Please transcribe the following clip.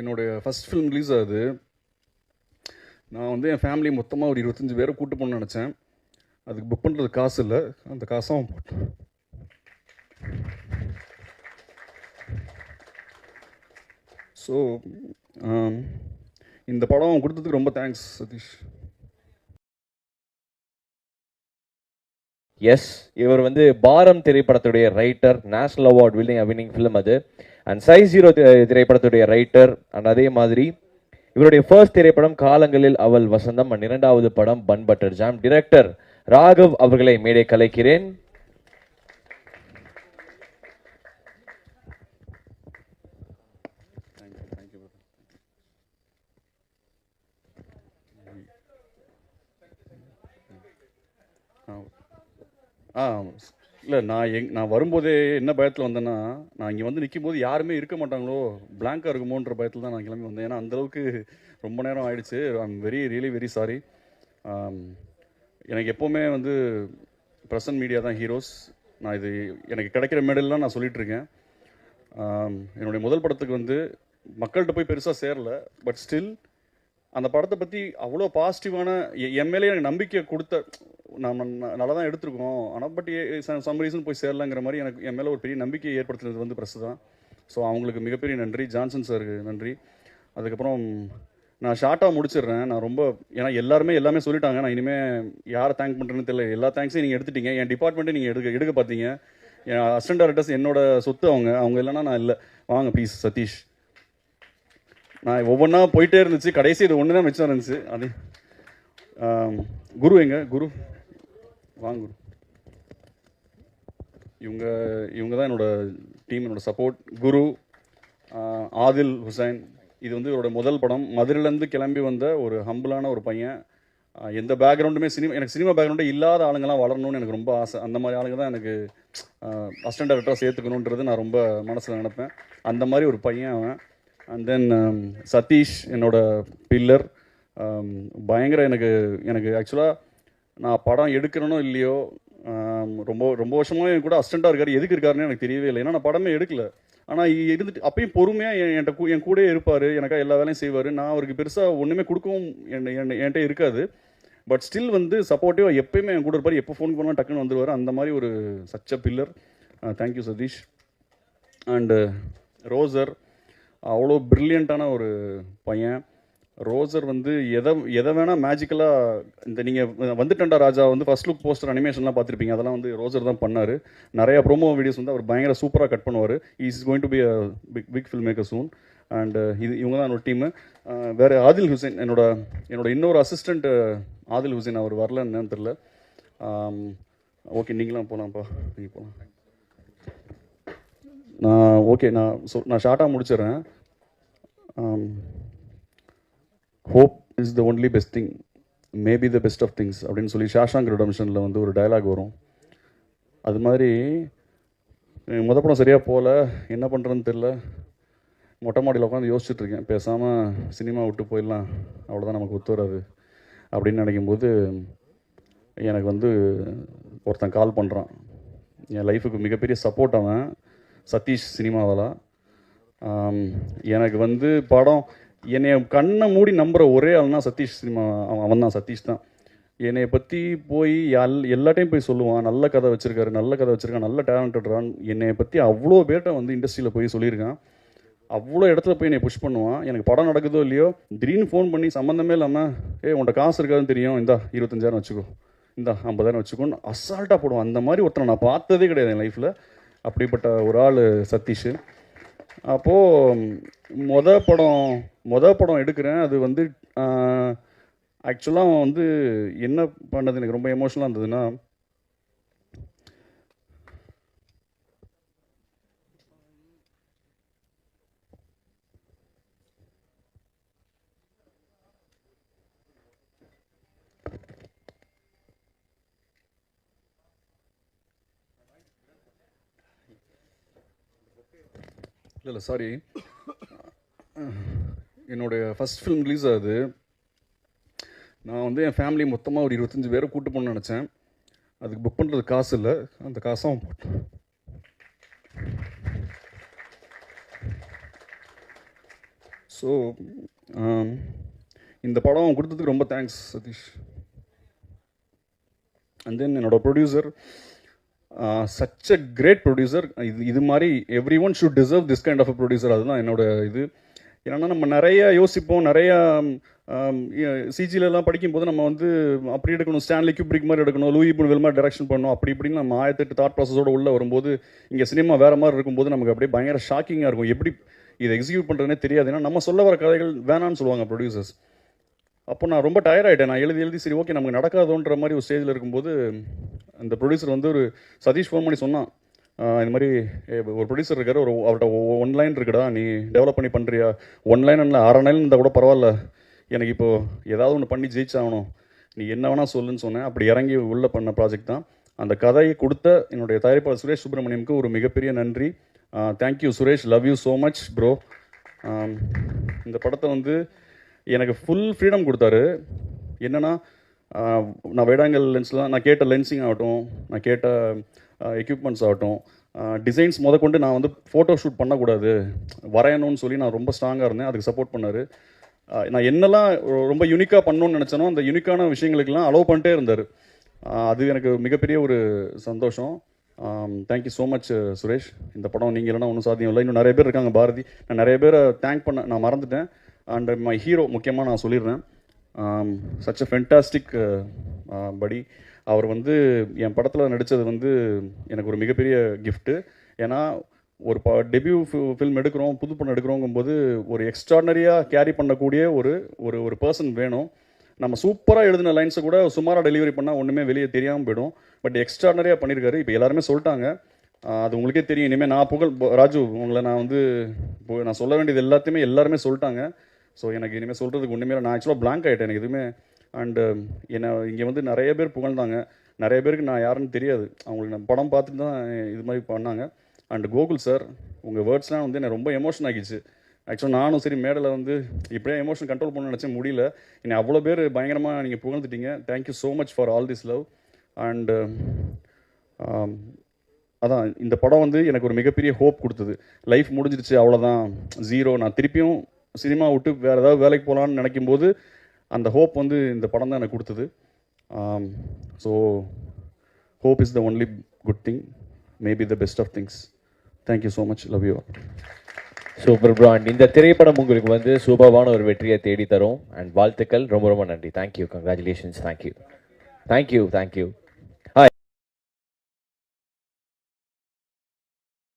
என்னுடைய first film release ஆகுது. நான் வந்து என் ஃபேமிலி மொத்தமாக ஒரு 25 பேரை கூட்டு போகணும்னு நினச்சேன். அதுக்கு புக் பண்ணுறது காசு இல்லை. அந்த காசும் போட்டேன். ஸோ இந்த படம் கொடுத்ததுக்கு ரொம்ப தேங்க்ஸ் சதீஷ். எஸ், இவர் வந்து பாரம் திரைப்படத்துடைய writer, national award winning film அது. அண்ட் சைஸ் 0 திரைப்படத்துடைய ரைட்டர். அண்ட் அதே மாதிரி இவருடைய ஃபர்ஸ்ட் திரைப்படம் காலங்களில் அவள் வசந்தம். அண்ட் இரண்டாவது படம் bun butter jam. Director Raghav அவர்களை மேடை கலைக்கிறேன். இல்லை, நான் வரும்போதே என்ன பயத்தில் வந்தேன்னா, நான் இங்கே வந்து நிற்கும் போது யாருமே இருக்க மாட்டாங்களோ, பிளாங்காக இருக்குமோன்ற பயத்தில் தான் நான் கிளம்பி வந்தேன். ஏன்னா அந்தளவுக்கு ரொம்ப நேரம் ஆயிடுச்சு. I'm really very sorry. எனக்கு எப்போவுமே வந்து பிரசன்ட் மீடியா தான் ஹீரோஸ். நான் இது எனக்கு கிடைக்கிற மெடல்லாம் நான் சொல்லிகிட்ருக்கேன். என்னுடைய முதல் படத்துக்கு வந்து மக்கள்கிட்ட போய் பெருசாக சேரல. பட் ஸ்டில் அந்த படத்தை பற்றி அவ்வளோ பாசிட்டிவான என் மேலே எனக்கு நம்பிக்கை கொடுத்த, நம்ம நல்லா தான் எடுத்திருக்கோம், ஆனால் பட் சம் ரீசன் போய் சேரலாங்கிற மாதிரி எனக்கு என் மேலே ஒரு பெரிய நம்பிக்கையை ஏற்படுத்துனது வந்து ப்ரெஸ் தான். ஸோ அவங்களுக்கு மிகப்பெரிய நன்றி. ஜான்சன் சாருக்கு நன்றி. அதுக்கப்புறம் நான் ஷார்ட்டாக முடிச்சிடுறேன். நான் ரொம்ப, ஏன்னா எல்லாமே சொல்லிட்டாங்க. நான் இனிமேல் யாரை தேங்க் பண்ணுறேன்னு தெரியல. எல்லா தேங்க்ஸையும் நீங்கள் எடுத்துட்டீங்க. என் டிபார்ட்மெண்ட்டை நீங்கள் எடுக்க பார்த்தீங்க. என் அசிஸ்டன்ட் டைரக்டர்ஸ் என்னோட சொத்து. அவங்க இல்லைன்னா நான் இல்லை. வாங்க ப்ளீஸ் சதீஷ். நான் ஒவ்வொன்றா போயிட்டே இருந்துச்சு. கடைசி இது ஒன்று தான் மிச்சம் இருந்துச்சு. அது குரு எங்க குரு, வாங்க குரு. இவங்க தான் என்னோட டீம், என்னோட சப்போர்ட். குரு, ஆதில் ஹுசைன். இது வந்து இவரோட முதல் படம். மதுரையிலேருந்து கிளம்பி வந்த ஒரு ஹம்பிளான ஒரு பையன். எந்த பேக்ரவுண்டுமே எனக்கு சினிமா பேக்ரவுண்டே இல்லாத ஆளுங்கெல்லாம் வளரணும்னு எனக்கு ரொம்ப ஆசை. அந்த மாதிரி ஆளுங்க தான் எனக்கு அசிஸ்டன்ட் டைரக்டராக சேர்த்துக்கணுன்றது நான் ரொம்ப மனசில் நினைப்பேன். அந்த மாதிரி ஒரு பையன் அவன். அண்ட் தென் சதீஷ், என்னோட பில்லர். பயங்கர எனக்கு ஆக்சுவலாக நான் படம் எடுக்கிறனோ இல்லையோ, ரொம்ப வருஷமாக என் கூட அசிஸ்டண்ட்டாக இருக்கார். எதுக்கு இருக்காருன்னு எனக்கு தெரியவே இல்லை. ஏன்னா நான் படமே எடுக்கல. ஆனால் இருந்துட்டு அப்பயும் பொறுமையாக என் கூடயே இருப்பார். எனக்காக எல்லா வேலையும் செய்வார். நான் அவருக்கு பெருசாக ஒன்றுமே கொடுக்கவும் என்கிட்ட இருக்காது. பட் ஸ்டில் வந்து சப்போர்ட்டிவாக எப்போயுமே என் கூட இருப்பார். எப்போ ஃபோன் பண்ணால் டக்குன்னு வந்துடுவார். அந்த மாதிரி ஒரு such a pillar. Thank you Sathish. And ரோசர், அவ்வளோ ப்ரில்லியண்ட்டான ஒரு பையன். ரோசர் வந்து எதை வேணால் மேஜிக்கலாக, இந்த நீங்கள் வந்துட்டண்டா ராஜா வந்து ஃபர்ஸ்ட் லுக் போஸ்டர் அனிமேஷன்லாம் பார்த்துருப்பீங்க. அதெல்லாம் வந்து ரோசர் தான் பண்ணார். நிறைய ப்ரோமோ வீடியோஸ் வந்து அவர் பயங்கர சூப்பராக கட் பண்ணுவார். Is going to be a big film maker soon. And இவங்க தான் என்னோட டீமு. வேறு ஆதில் ஹுசைன், என்னோட இன்னொரு அசிஸ்டண்ட் ஆதில் ஹுசைன். அவர் வரலன்னு தெரில. ஓகே, நீங்களாம் போகலாம்ப்பா, நீங்கள் போகலாம். நான் ஷார்ட்டாக முடிச்சிடுறேன். Hope is the only best thing, maybe the best of things அப்படின்னு சொல்லி ஷாஷாங்க் ரிடம்ஷனில் வந்து ஒரு டயலாக் வரும். அது மாதிரி முத படம் சரியாக போகல, என்ன பண்ணுறதுன்னு தெரில. மொட்டை மாடியில் உட்காந்து யோசிச்சுட்ருக்கேன். பேசாமல் சினிமா விட்டு போயிடலாம், அவ்வளோதான், நமக்கு ஒத்து வராது அப்படின்னு நினைக்கும்போது எனக்கு வந்து ஒருத்தன் கால் பண்ணுறான். என் லைஃபுக்கு மிகப்பெரிய சப்போர்ட் அவன், சதீஷ் சினிமாவாலா. எனக்கு வந்து படம் என்னை கண்ணை மூடி நம்புகிற ஒரே ஆள்னா சதீஷ் சினிமா. அவன் தான், சதீஷ் தான். என்னை பற்றி போய் எல்லாட்டையும் போய் சொல்லுவான். நல்ல கதை வச்சுருக்கான், நல்ல டேலண்டட்ரான். என்னை பற்றி அவ்வளோ பேர்ட்ட வந்து இண்டஸ்ட்ரியில் போய் சொல்லியிருக்கான். அவ்வளோ இடத்துல போய் என்னை புஷ் பண்ணுவான். எனக்கு படம் நடக்குதோ இல்லையோ, திடீர்னு ஃபோன் பண்ணி சம்மந்தமே இல்லாமல், உன்ட்ட காசு இருக்காதுன்னு தெரியும், இந்தா 25,000 வச்சுக்கோ, இந்தா 50,000 வச்சுக்கோன்னு அசால்ட்டாக போடுவான். அந்த மாதிரி ஒருத்தனை நான் பார்த்ததே கிடையாது என் லைஃப்பில். அப்படிப்பட்ட ஒரு ஆள் சதீஷ். அப்போது மொதல் படம் எடுக்கிறேன். அது வந்து ஆக்சுவலாக வந்து என்ன பண்ணது எனக்கு ரொம்ப எமோஷனலாக இருந்ததுன்னா, இல்லை சாரி, என்னுடைய ஃபஸ்ட் ஃபிலிம் ரிலீஸ் ஆகுது. நான் வந்து என் ஃபேமிலி மொத்தமாக ஒரு 25 பேரை கூட்டு போகணும்னு நினச்சேன். அதுக்கு புக் பண்ணுறது காசு இல்லை. அந்த காசும் போட்டேன். ஸோ இந்த படம் கொடுத்ததுக்கு ரொம்ப தேங்க்ஸ் சதீஷ். அண்ட் தென் என்னோட producer, such a great producer. இது மாதிரி everyone should deserve this kind of a producer. அதுதான் என்னோட இது. ஏன்னா நம்ம நிறைய யோசிப்போம், நிறையா சிஜிலெலாம் படிக்கும்போது நம்ம வந்து அப்படி எடுக்கணும், ஸ்டான்லி குப்ரிக் மாதிரி எடுக்கணும், லூயி புன்வெல் மாதிரி டைரக்ஷன் பண்ணணும், அப்படி இப்படின்னு நம்ம 1008 தாட் ப்ராசஸோடு உள்ளே வரும்போது இங்கே சினிமா வேறு மாதிரி இருக்கும்போது நமக்கு அப்படியே பயங்கர ஷாக்கிங்காக இருக்கும். எப்படி இதை எக்ஸிக்யூட் பண்ணுறதுனே தெரியாது. ஏன்னா நம்ம சொல்ல வர கதைகள் வேணான்னு சொல்லுவாங்க ப்ரொடியூசர்ஸ். அப்போ நான் ரொம்ப டயர்ட் ஆகிட்டேன். நான் எழுதி சரி ஓகே நமக்கு நடக்காதோன்ற மாதிரி ஒரு ஸ்டேஜில் இருக்கும்போது அந்த ப்ரொடியூசர் வந்து ஒரு சதீஷ் ஃபோன் பண்ணி சொன்னான், இந்த மாதிரி ஒரு ப்ரொடியூசர் இருக்கார், அவர்கிட்ட 1 லைன் இருக்குடா, நீ டெவலப் பண்ணி பண்ணுறியா? 1 லைன் இல்லை 6 லைன் இருந்தால் கூட பரவாயில்ல, எனக்கு இப்போது ஏதாவது ஒன்று பண்ணி ஜெயிச்சாகணும், நீ என்ன வேணால் சொல்லுன்னு சொன்னேன். அப்படி இறங்கி உள்ளே பண்ண ப்ராஜெக்ட் தான். அந்த கதையை கொடுத்த என்னுடைய தயாரிப்பாளர் சுரேஷ் சுப்ரமணியமுக்கு ஒரு மிகப்பெரிய நன்றி. Thank you Suresh, love you so much bro. இந்த படத்தை வந்து எனக்கு ஃபுல் ஃப்ரீடம் கொடுத்தாரு. என்னென்னா நான் வேடாங்கல் லென்ஸ்லாம் நான் கேட்ட லென்சிங் ஆகட்டும், நான் கேட்ட எக்யூப்மெண்ட்ஸ் ஆகட்டும், டிசைன்ஸ் முதற்கொண்டு நான் வந்து ஃபோட்டோ ஷூட் பண்ணக்கூடாது வரையணும்னு சொல்லி நான் ரொம்ப ஸ்ட்ராங்காக இருந்தேன். அதுக்கு சப்போர்ட் பண்ணார். நான் என்னெல்லாம் ரொம்ப யூனிக்காக பண்ணணும்னு நினச்சேனோ அந்த யூனிக்கான விஷயங்களுக்கெல்லாம் அலோவ் பண்ணிட்டே இருந்தார். அது எனக்கு மிகப்பெரிய ஒரு சந்தோஷம். Thank you so much Suresh. இந்த படம் நீங்கள் இல்லைனா ஒன்றும் சாத்தியம் இல்லை. இன்னும் நிறைய பேர் இருக்காங்க பாரதி, நான் நிறைய பேரை தேங்க் பண்ண நான் மறந்துட்டேன். அண்ட் மை ஹீரோ முக்கியமாக நான் சொல்லிடுறேன், சச் அ ஃபென்டாஸ்டிக் படி. அவர் வந்து என் படத்தில் நடித்தது வந்து எனக்கு ஒரு மிகப்பெரிய கிஃப்ட்டு. ஏன்னா ஒரு டெபியூ ஃபில்ம் எடுக்கிறோம், புது படம் எடுக்கிறோங்கும்போது ஒரு எக்ஸ்ட்ராடனரியாக கேரி பண்ணக்கூடிய ஒரு ஒரு ஒரு பர்சன் வேணும். நம்ம சூப்பராக எழுதின லைன்ஸை கூட சுமாராக டெலிவரி பண்ணால் ஒன்றுமே வெளியே தெரியாமல் போயிடும். பட் எக்ஸ்ட்ராடனரியாக பண்ணியிருக்காரு. இப்போ எல்லாருமே சொல்லிட்டாங்க, அது உங்களுக்கே தெரியும். இனிமேல் நான் ராஜு உங்களை நான் வந்து நான் சொல்ல வேண்டியது எல்லாத்தையுமே எல்லாருமே சொல்லிட்டாங்க. ஸோ எனக்கு இனிமேல் சொல்கிறதுக்கு ஒன்றுமே நான் ஆக்சுவலாக பிளாங்க் ஆகிட்டேன், எனக்கு எதுவுமே. அண்டு என்னை இங்கே வந்து நிறைய பேர் புகழ்ந்தாங்க. நிறைய பேருக்கு நான் யாருன்னு தெரியாது, அவங்களுக்கு நான் படம் பார்த்துட்டு தான் இது மாதிரி பண்ணாங்க. அண்ட் கோகுல் சார், உங்கள் வேர்ட்ஸ்லாம் வந்து என்னை ரொம்ப எமோஷன் ஆகிடுச்சு. ஆக்சுவலாக நானும் சரி மேடையில் வந்து இப்படியே எமோஷன் கண்ட்ரோல் பண்ண நினச்சேன், முடியல. என்னை அவ்வளோ பேர் பயங்கரமாக நீங்கள் புகழ்ந்துட்டீங்க. Thank you so much for all this love. And அதான் இந்த படம் வந்து எனக்கு ஒரு மிகப்பெரிய ஹோப் கொடுத்தது. லைஃப் முடிஞ்சிடுச்சு அவ்வளோதான், ஜீரோ, நான் திருப்பியும் சினிமா விட்டு வேறு ஏதாவது வேலைக்கு போகலான்னு நினைக்கும் போது அந்த ஹோப் வந்து இந்த படம் தான் எனக்கு கொடுத்தது. So hope is the only good thing, maybe the best of things. Thank you so much, love you. Super bro. And இந்த திரைப்படம் உங்களுக்கு வந்து சூப்பரான ஒரு வெற்றியை தேடி தரும். அண்ட் வாழ்த்துக்கள், ரொம்ப ரொம்ப நன்றி. Thank you, congratulations. தேங்க்யூ.